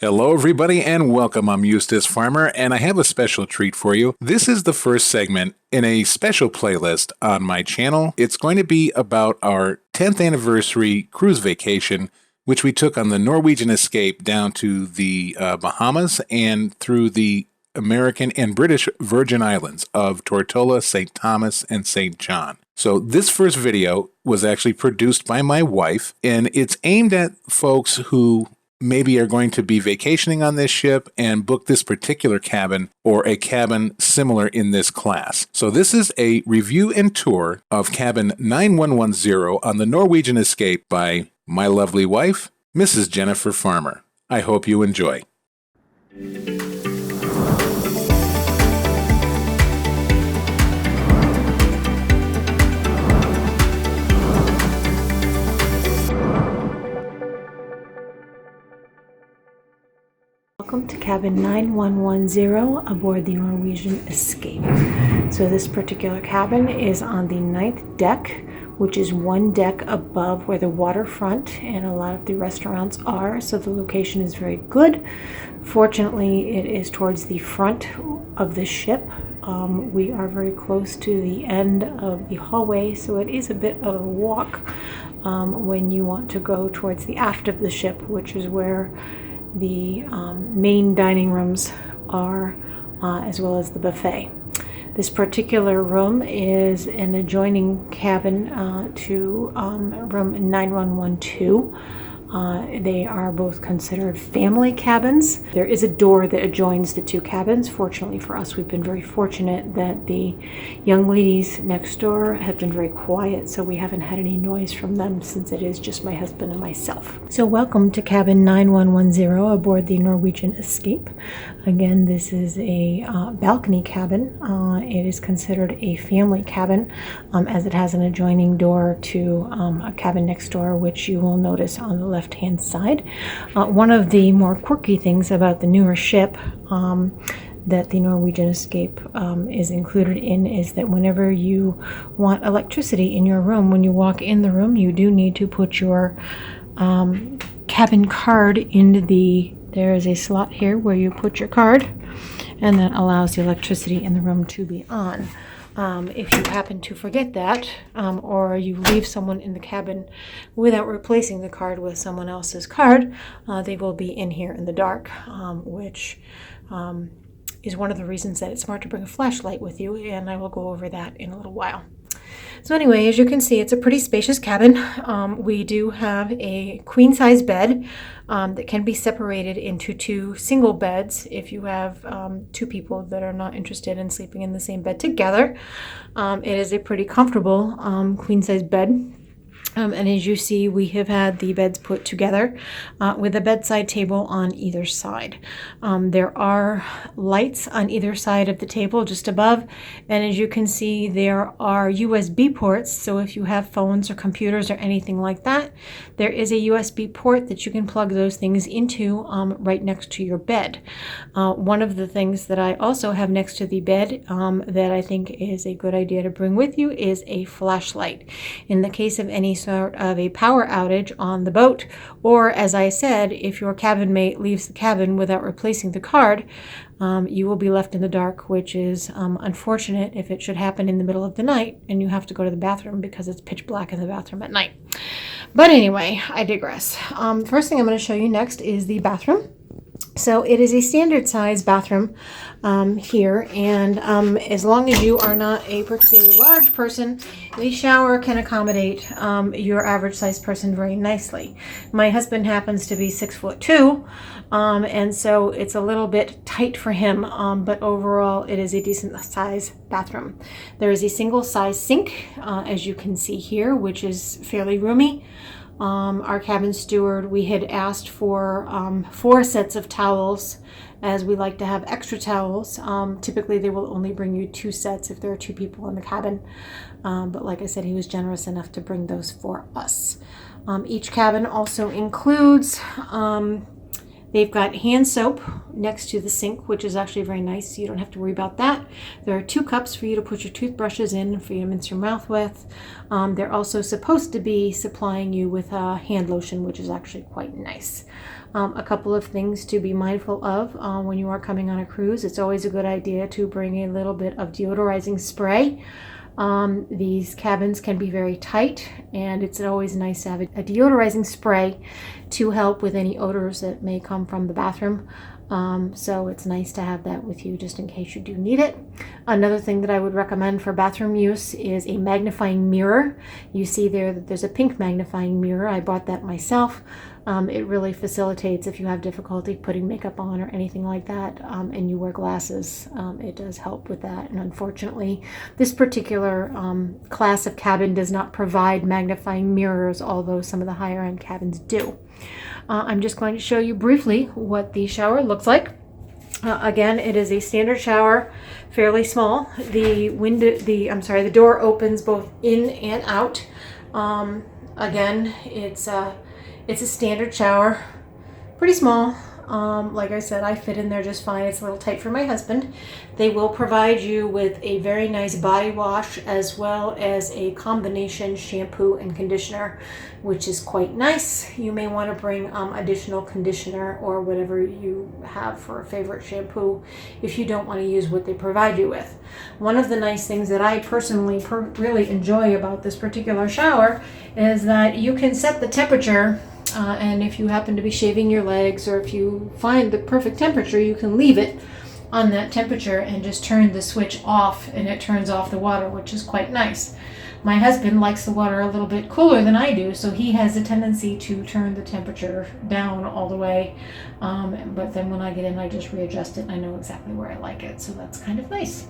Hello, everybody, and welcome. I'm Eustace Farmer, and I have a special treat for you. This is the first segment in a special playlist on my channel. It's going to be about our 10th anniversary cruise vacation, which we took on the Norwegian Escape down to the Bahamas and through the American and British Virgin Islands of Tortola, St. Thomas, and St. John. So this first video was actually produced by my wife, and it's aimed at folks who maybe are going to be vacationing on this ship and book this particular cabin or a cabin similar in this class. So this is a review and tour of cabin 9110 on the Norwegian Escape by my lovely wife, Mrs. Jennifer Farmer. I hope you enjoy. Welcome to cabin 9110 aboard the Norwegian Escape. So this particular cabin is on the 9th deck, which is one deck above where the waterfront and a lot of the restaurants are. So the location is very good. Fortunately, it is towards the front of the ship. We are very close to the end of the hallway, so it is a bit of a walk when you want to go towards the aft of the ship, which is where the main dining rooms are, as well as the buffet. This particular room is an adjoining cabin to room 9112. They are both considered family cabins. There is a door that adjoins the two cabins. Fortunately for us, we've been very fortunate that the young ladies next door have been very quiet, so we haven't had any noise from them since it is just my husband and myself. So welcome to cabin 9110 aboard the Norwegian Escape. Again, this is a balcony cabin. It is considered a family cabin as it has an adjoining door to a cabin next door, which you will notice on the left-hand side. One of the more quirky things about the newer ship that the Norwegian Escape is included in is that whenever you want electricity in your room, when you walk in the room, you do need to put your cabin card into there is a slot here where you put your card, and that allows the electricity in the room to be on. If you happen to forget that, or you leave someone in the cabin without replacing the card with someone else's card, they will be in here in the dark, which is one of the reasons that it's smart to bring a flashlight with you, and I will go over that in a little while. So anyway, as you can see, it's a pretty spacious cabin. We do have a queen-size bed that can be separated into two single beds if you have two people that are not interested in sleeping in the same bed together. It is a pretty comfortable queen-size bed. And as you see, we have had the beds put together with a bedside table on either side. There are lights on either side of the table just above. And as you can see, there are USB ports. So if you have phones or computers or anything like that, there is a USB port that you can plug those things into right next to your bed. One of the things that I also have next to the bed that I think is a good idea to bring with you is a flashlight. In the case of any sort of a power outage on the boat, or as I said, if your cabin mate leaves the cabin without replacing the card, you will be left in the dark, which is unfortunate if it should happen in the middle of the night and you have to go to the bathroom because it's pitch black in the bathroom at night. But anyway, I digress. First thing I'm going to show you next is the bathroom. So it is a standard size bathroom here, and as long as you are not a particularly large person, the shower can accommodate your average size person very nicely. My husband happens to be 6'2", and so it's a little bit tight for him, but overall it is a decent size bathroom. There is a single size sink, as you can see here, which is fairly roomy. Our cabin steward, we had asked for 4 sets of towels, as we like to have extra towels. Typically they will only bring you 2 sets if there are 2 people in the cabin. But like I said, he was generous enough to bring those for us. Each cabin also includes They've got hand soap next to the sink, which is actually very nice, so you don't have to worry about that. There are 2 cups for you to put your toothbrushes in for you to mince your mouth with. They're also supposed to be supplying you with hand lotion, which is actually quite nice. A couple of things to be mindful of when you are coming on a cruise. It's always a good idea to bring a little bit of deodorizing spray. These cabins can be very tight, and it's always nice to have a deodorizing spray to help with any odors that may come from the bathroom. So it's nice to have that with you just in case you do need it. Another thing that I would recommend for bathroom use is a magnifying mirror. You see there that there's a pink magnifying mirror. I bought that myself. It really facilitates if you have difficulty putting makeup on or anything like that, and you wear glasses. It does help with that. And unfortunately, this particular class of cabin does not provide magnifying mirrors, although some of the higher end cabins do. I'm just going to show you briefly what the shower looks like. Again, it is a standard shower, fairly small. The door opens both in and out. Again, it's a standard shower, pretty small. Like I said, I fit in there just fine. It's a little tight for my husband. They will provide you with a very nice body wash as well as a combination shampoo and conditioner, which is quite nice. You may want to bring additional conditioner or whatever you have for a favorite shampoo if you don't want to use what they provide you with. One of the nice things that I personally really enjoy about this particular shower is that you can set the temperature. And if you happen to be shaving your legs, or if you find the perfect temperature, you can leave it on that temperature and just turn the switch off, and it turns off the water, which is quite nice. My husband likes the water a little bit cooler than I do, so he has a tendency to turn the temperature down all the way. But then when I get in, I just readjust it and I know exactly where I like it, so that's kind of nice.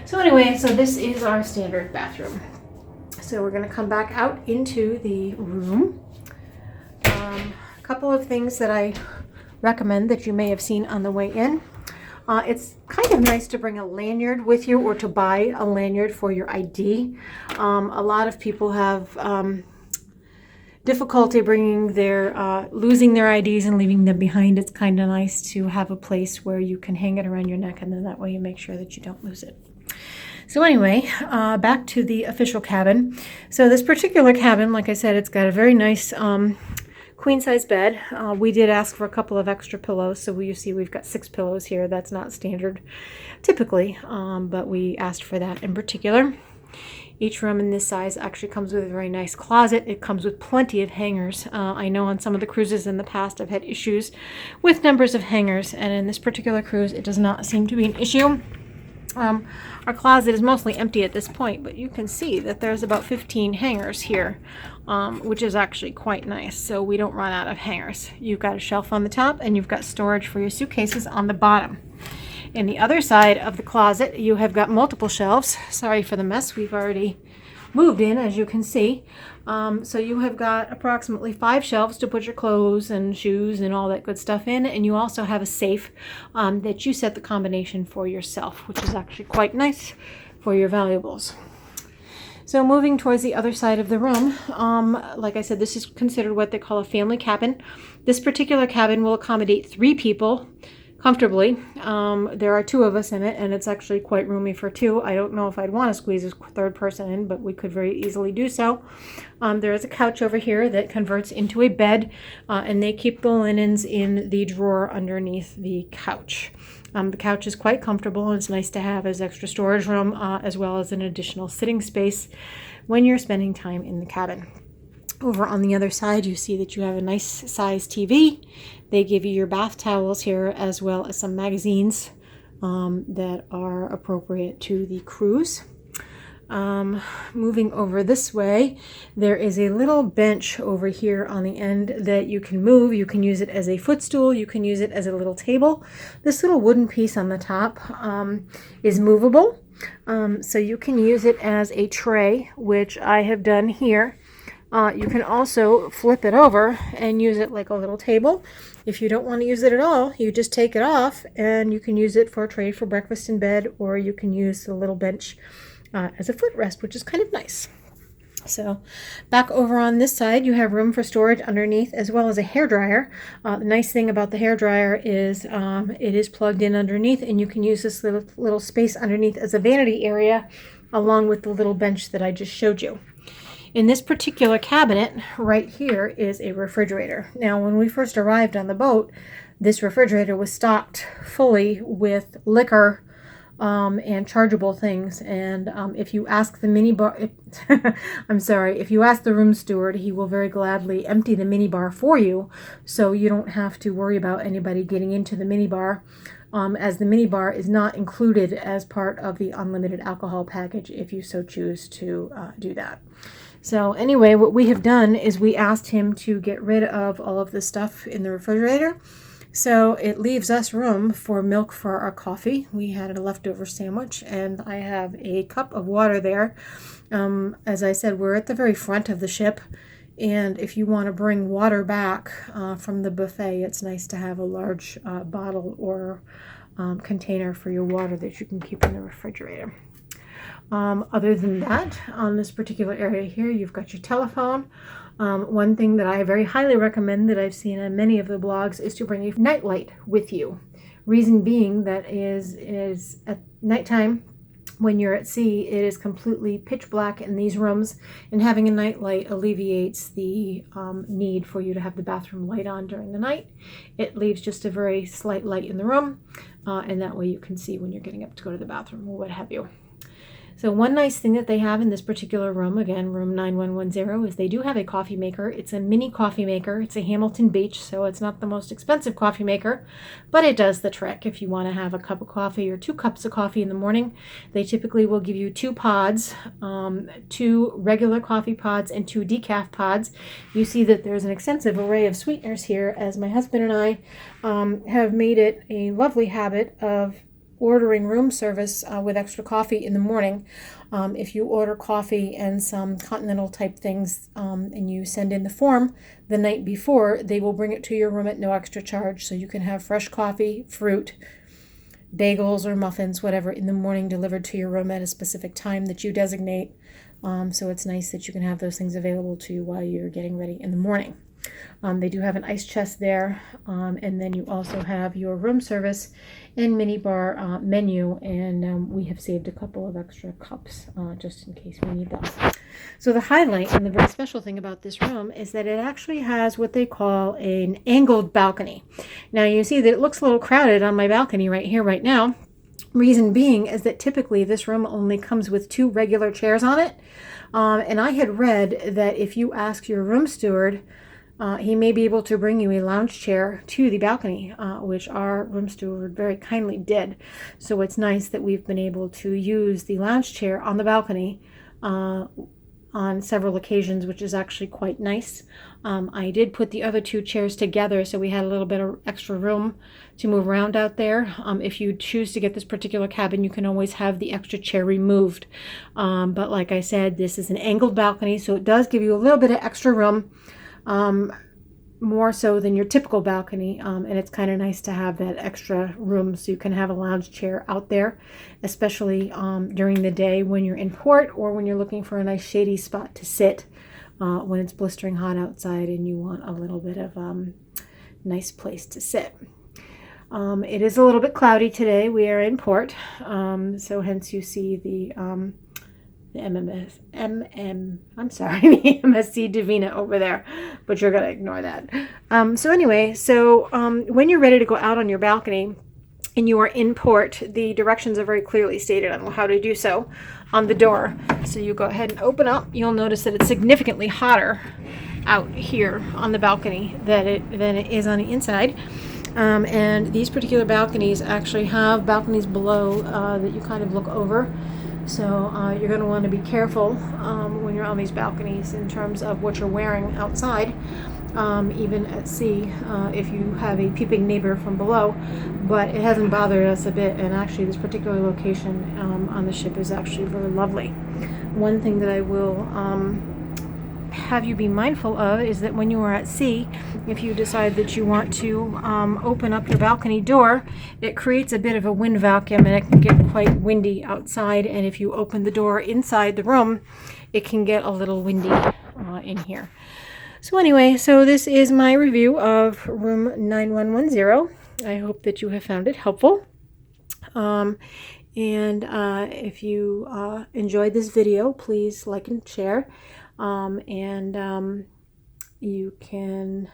So anyway, so this is our standard bathroom. So we're going to come back out into the room. A couple of things that I recommend that you may have seen on the way in. It's kind of nice to bring a lanyard with you, or to buy a lanyard for your ID. A lot of people have difficulty losing their IDs and leaving them behind. It's kind of nice to have a place where you can hang it around your neck, and then that way you make sure that you don't lose it. So anyway, back to the official cabin. So this particular cabin, like I said, it's got a very nice queen size bed. We did ask for a couple of extra pillows, so you see we've got 6 pillows here. That's not standard typically, but we asked for that in particular. Each room in this size actually comes with a very nice closet. It comes with plenty of hangers. I know on some of the cruises in the past I've had issues with numbers of hangers, and in this particular cruise it does not seem to be an issue. Our closet is mostly empty at this point, but you can see that there's about 15 hangers here, which is actually quite nice, so we don't run out of hangers. You've got a shelf on the top, and you've got storage for your suitcases on the bottom. In the other side of the closet, you have got multiple shelves. Sorry for the mess. We've already moved in, as you can see. So you have got approximately 5 shelves to put your clothes and shoes and all that good stuff in, and you also have a safe that you set the combination for yourself, which is actually quite nice for your valuables. So moving towards the other side of the room, like I said, this is considered what they call a family cabin. This particular cabin will accommodate 3 people comfortably. There are 2 of us in it, and it's actually quite roomy for 2. I don't know if I'd want to squeeze a 3rd person in, but we could very easily do so. There is a couch over here that converts into a bed, and they keep the linens in the drawer underneath the couch. The couch is quite comfortable, and it's nice to have as extra storage room, as well as an additional sitting space when you're spending time in the cabin. Over on the other side, you see that you have a nice size TV. They give you your bath towels here, as well as some magazines that are appropriate to the cruise. Moving over this way, there is a little bench over here on the end that you can move. You can use it as a footstool. You can use it as a little table. This little wooden piece on the top is movable. So you can use it as a tray, which I have done here. You can also flip it over and use it like a little table. If you don't want to use it at all, you just take it off, and you can use it for a tray for breakfast in bed, or you can use the little bench as a footrest, which is kind of nice. So back over on this side, you have room for storage underneath as well as a hairdryer. The nice thing about the hairdryer is it is plugged in underneath, and you can use this little space underneath as a vanity area along with the little bench that I just showed you. In this particular cabinet right here is a refrigerator. Now, when we first arrived on the boat, this refrigerator was stocked fully with liquor and chargeable things. And if you ask the minibar, if you ask the room steward, he will very gladly empty the minibar for you, so you don't have to worry about anybody getting into the minibar, as the minibar is not included as part of the unlimited alcohol package if you so choose to do that. So anyway, what we have done is we asked him to get rid of all of the stuff in the refrigerator. So it leaves us room for milk for our coffee. We had a leftover sandwich, and I have a cup of water there. As I said, we're at the very front of the ship, and if you want to bring water back from the buffet, it's nice to have a large bottle or container for your water that you can keep in the refrigerator. Other than that, on this particular area here, you've got your telephone. One thing that I very highly recommend that I've seen on many of the blogs is to bring a nightlight with you. Reason being that is at nighttime when you're at sea, it is completely pitch black in these rooms, and having a nightlight alleviates the need for you to have the bathroom light on during the night. It leaves just a very slight light in the room, and that way you can see when you're getting up to go to the bathroom or what have you. So one nice thing that they have in this particular room, again, room 9110, is they do have a coffee maker. It's a mini coffee maker. It's a Hamilton Beach, so it's not the most expensive coffee maker, but it does the trick. If you want to have a cup of coffee or 2 cups of coffee in the morning, they typically will give you 2 pods, 2 regular coffee pods and 2 decaf pods. You see that there's an extensive array of sweeteners here, as my husband and I have made it a lovely habit of ordering room service with extra coffee in the morning. If you order coffee and some continental type things and you send in the form the night before, they will bring it to your room at no extra charge, so you can have fresh coffee, fruit, bagels or muffins, whatever, in the morning delivered to your room at a specific time that you designate. So it's nice that you can have those things available to you while you're getting ready in the morning. They do have an ice chest there, and then you also have your room service and minibar menu, and we have saved a couple of extra cups just in case we need those. So the highlight and the very special thing about this room is that it actually has what they call an angled balcony. Now you see that it looks a little crowded on my balcony right here, right now. Reason being is that typically this room only comes with 2 regular chairs on it, and I had read that if you ask your room steward, he may be able to bring you a lounge chair to the balcony, which our room steward very kindly did. So it's nice that we've been able to use the lounge chair on the balcony on several occasions, which is actually quite nice. I did put the other 2 chairs together, so we had a little bit of extra room to move around out there. If you choose to get this particular cabin, you can always have the extra chair removed. But like I said, this is an angled balcony, so it does give you a little bit of extra room. More so than your typical balcony, and it's kind of nice to have that extra room so you can have a lounge chair out there, especially during the day when you're in port or when you're looking for a nice shady spot to sit when it's blistering hot outside and you want a little bit of nice place to sit. It is a little bit cloudy today. We are in port, so hence you see the MSC Divina over there, but you're gonna ignore that. So anyway, when you're ready to go out on your balcony and you are in port, the directions are very clearly stated on how to do so on the door. So you go ahead and open up. You'll notice that it's significantly hotter out here on the balcony than it is on the inside. And these particular balconies actually have balconies below that you kind of look over. So you're going to want to be careful when you're on these balconies in terms of what you're wearing outside, even at sea, if you have a peeping neighbor from below. But it hasn't bothered us a bit, and actually this particular location on the ship is actually very lovely. One thing that I will have you be mindful of is that when you are at sea, if you decide that you want to open up your balcony door, it creates a bit of a wind vacuum, and it can get quite windy outside. And if you open the door inside the room, it can get a little windy in here. So anyway, so this is my review of room 9110. I hope that you have found it helpful. If you enjoyed this video, please like and share. You can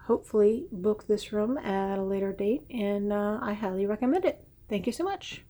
hopefully book this room at a later date, and I highly recommend it. Thank you so much.